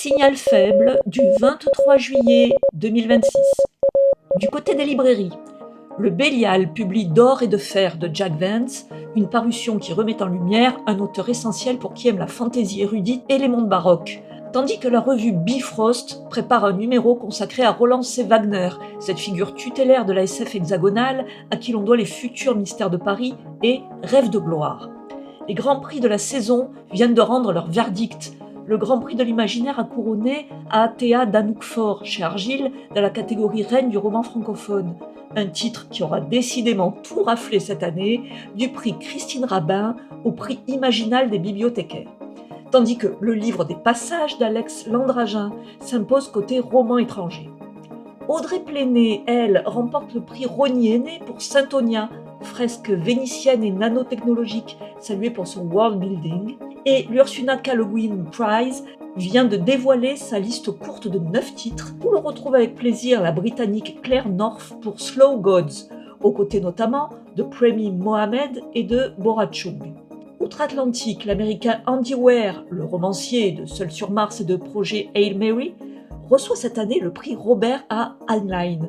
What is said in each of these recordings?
Signal faible du 23 juillet 2026. Du côté des librairies, le Bélial publie D'or et de fer de Jack Vance, une parution qui remet en lumière un auteur essentiel pour qui aime la fantaisie érudite et les mondes baroques. Tandis que la revue Bifrost prépare un numéro consacré à Roland C. Wagner, cette figure tutélaire de la SF hexagonale à qui l'on doit les futurs mystères de Paris et Rêve de gloire. Les grands prix de la saison viennent de rendre leur verdict. Le Grand Prix de l'imaginaire a couronné Aatea d'Anouk Faure chez Argile dans la catégorie reine du roman francophone. Un titre qui aura décidément tout raflé cette année, du prix Christine Rabin au prix Imaginal des bibliothécaires. Tandis que le livre des passages d'Alex Landragin s'impose côté roman étranger. Audrey Plenay, elle, remporte le prix Rognier-Né pour Saint-Onia, fresque vénitienne et nanotechnologique saluée pour son world building, et l'Ursula K. Le Guin Prize vient de dévoiler sa liste courte de 9 titres, où l'on retrouve avec plaisir la britannique Claire North pour Slow Gods, aux côtés notamment de Premi Mohamed et de Borachung. Outre-Atlantique, l'américain Andy Weir, le romancier de Seul sur Mars et de Projet Hail Mary, reçoit cette année le prix Robert A. Heinlein,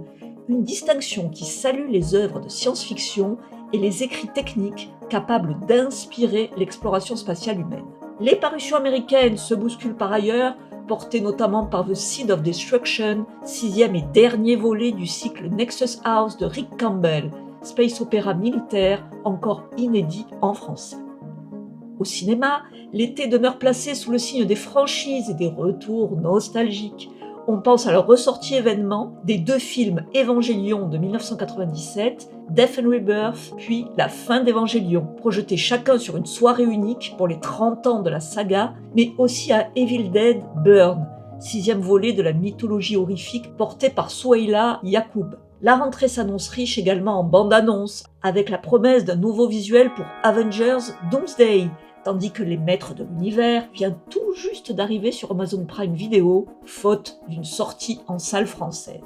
une distinction qui salue les œuvres de science-fiction et les écrits techniques capables d'inspirer l'exploration spatiale humaine. Les parutions américaines se bousculent par ailleurs, portées notamment par The Seed of Destruction, 6e et dernier volet du cycle Nexus House de Rick Campbell, space opéra militaire encore inédit en français. Au cinéma, l'été demeure placé sous le signe des franchises et des retours nostalgiques. On pense à leur ressortie événement des 2 films Évangélion de 1997, Death and Rebirth, puis La fin d'Évangélion, projetés chacun sur une soirée unique pour les 30 ans de la saga, mais aussi à Evil Dead Burn, 6e volet de la mythologie horrifique portée par Souheila Yacoub. La rentrée s'annonce riche également en bande-annonce, avec la promesse d'un nouveau visuel pour Avengers Doomsday, tandis que Les Maîtres de l'Univers vient tout juste d'arriver sur Amazon Prime Video, faute d'une sortie en salle française.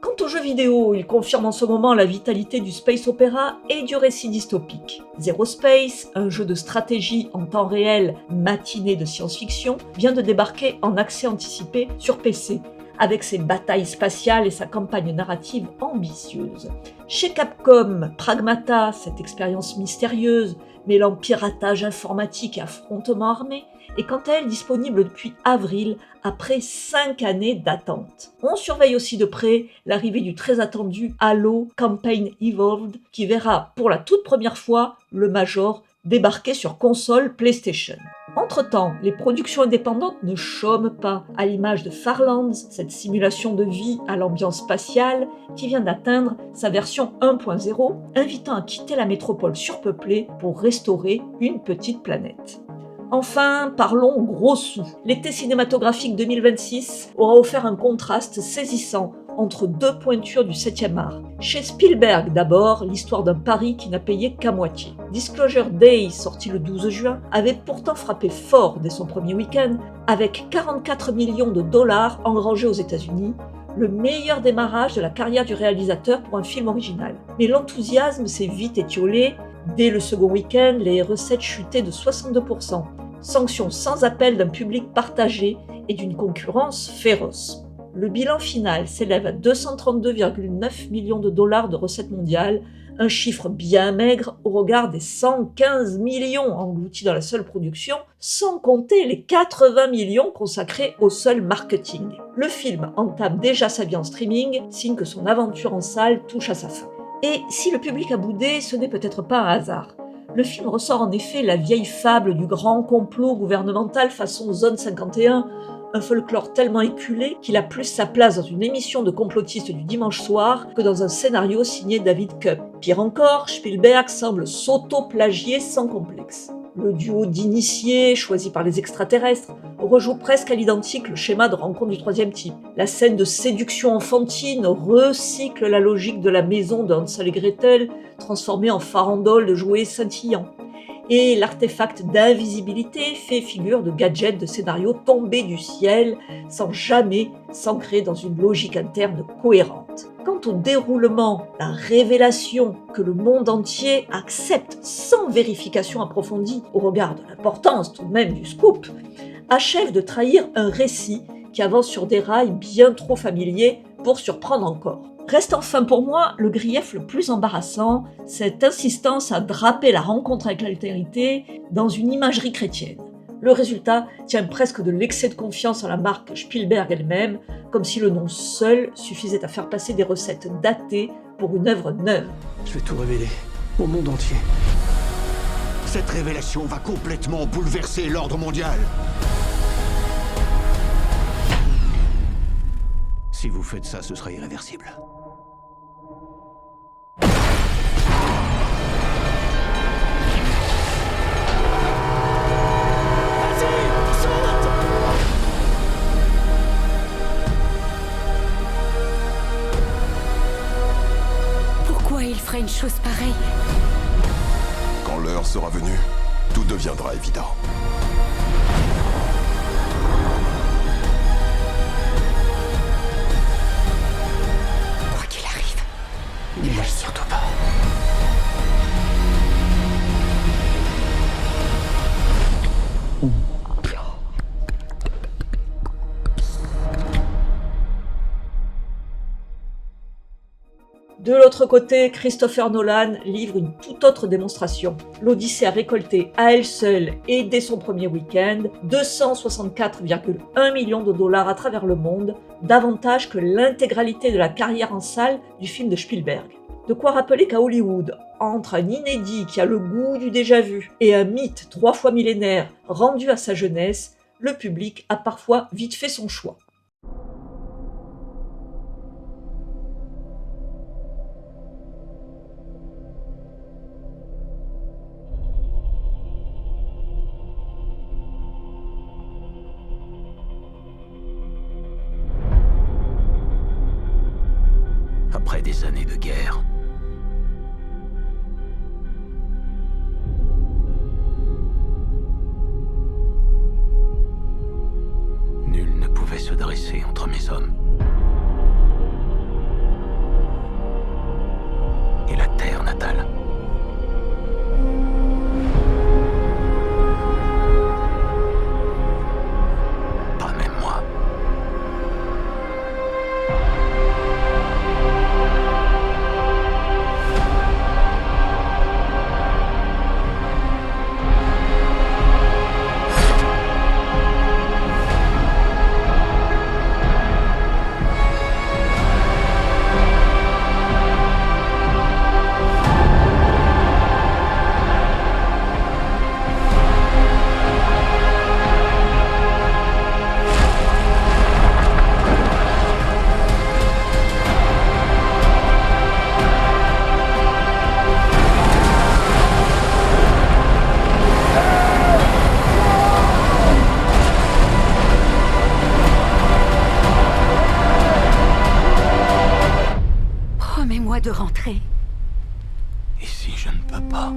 Quant aux jeux vidéo, ils confirment en ce moment la vitalité du space opéra et du récit dystopique. Zero Space, un jeu de stratégie en temps réel matinée de science-fiction, vient de débarquer en accès anticipé sur PC, avec ses batailles spatiales et sa campagne narrative ambitieuse. Chez Capcom, Pragmata, cette expérience mystérieuse, mêlant piratage informatique et affrontement armé, est quant à elle disponible depuis avril, après 5 années d'attente. On surveille aussi de près l'arrivée du très attendu Halo Campaign Evolved, qui verra pour la toute première fois le Major débarquer sur console PlayStation. Entre-temps, les productions indépendantes ne chôment pas, à l'image de Farlands, cette simulation de vie à l'ambiance spatiale qui vient d'atteindre sa version 1.0, invitant à quitter la métropole surpeuplée pour restaurer une petite planète. Enfin, parlons gros sous. L'été cinématographique 2026 aura offert un contraste saisissant entre 2 pointures du 7e art. Chez Spielberg d'abord, l'histoire d'un pari qui n'a payé qu'à moitié. Disclosure Day, sorti le 12 juin, avait pourtant frappé fort dès son premier week-end, avec 44 millions de dollars engrangés aux États-Unis, le meilleur démarrage de la carrière du réalisateur pour un film original. Mais l'enthousiasme s'est vite étiolé. Dès le second week-end, les recettes chutaient de 62%, sanction sans appel d'un public partagé et d'une concurrence féroce. Le bilan final s'élève à 232,9 millions de dollars de recettes mondiales, un chiffre bien maigre au regard des 115 millions engloutis dans la seule production, sans compter les 80 millions consacrés au seul marketing. Le film entame déjà sa vie en streaming, signe que son aventure en salle touche à sa fin. Et si le public a boudé, ce n'est peut-être pas un hasard. Le film ressort en effet la vieille fable du grand complot gouvernemental façon Zone 51, un folklore tellement éculé qu'il a plus sa place dans une émission de complotistes du dimanche soir que dans un scénario signé David Koepp. Pire encore, Spielberg semble s'auto-plagier sans complexe. Le duo d'initiés, choisi par les extraterrestres, rejoue presque à l'identique le schéma de rencontre du 3e type. La scène de séduction enfantine recycle la logique de la maison de Hansel et Gretel, transformée en farandole de jouets scintillants. Et l'artefact d'invisibilité fait figure de gadget de scénario tombé du ciel, sans jamais s'ancrer dans une logique interne cohérente. Quant au déroulement, la révélation que le monde entier accepte sans vérification approfondie, au regard de l'importance tout de même du scoop, achève de trahir un récit qui avance sur des rails bien trop familiers pour surprendre encore. Reste enfin pour moi le grief le plus embarrassant, cette insistance à draper la rencontre avec l'altérité dans une imagerie chrétienne. Le résultat tient presque de l'excès de confiance en la marque Spielberg elle-même, comme si le nom seul suffisait à faire passer des recettes datées pour une œuvre neuve. Je vais tout révéler, au monde entier. Cette révélation va complètement bouleverser l'ordre mondial. Si vous faites ça, ce sera irréversible. Pourquoi il ferait une chose pareille? Quand l'heure sera venue, tout deviendra évident. Quoi qu'il arrive, ne lâche surtout pas. De l'autre côté, Christopher Nolan livre une toute autre démonstration. L'Odyssée a récolté à elle seule et dès son premier week-end 264,1 millions de dollars à travers le monde, davantage que l'intégralité de la carrière en salle du film de Spielberg. De quoi rappeler qu'à Hollywood, entre un inédit qui a le goût du déjà-vu et un mythe 3 fois millénaire rendu à sa jeunesse, le public a parfois vite fait son choix. Après des années de guerre, nul ne pouvait se dresser entre mes hommes et la terre natale. Pas même moi. Promets-moi de rentrer. Et si je ne peux pas?